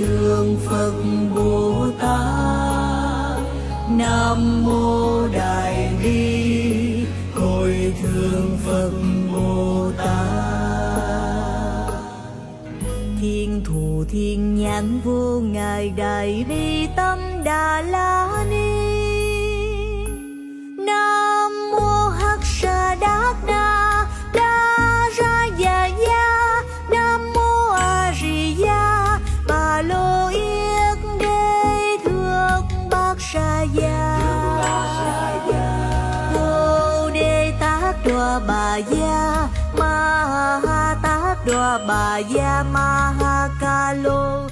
thượng Phật Bồ Tát. Nam mô Đại Bi Hội thượng Phật Bồ Tát. Thiên thù thiên nhãn vô ngài Đại Bi Tâm Đà La Ni. Nam mô Hắc Sa Đát Na La Ra Già Ya. Nam mô A Di Đà Bà Lô Yết Đế Thượng Bát Sa Gia. Bồ Đề Tát Đoa Bà Ya Ma Ha Tát Đoa Bà Ya Ma Ha Ca Lô.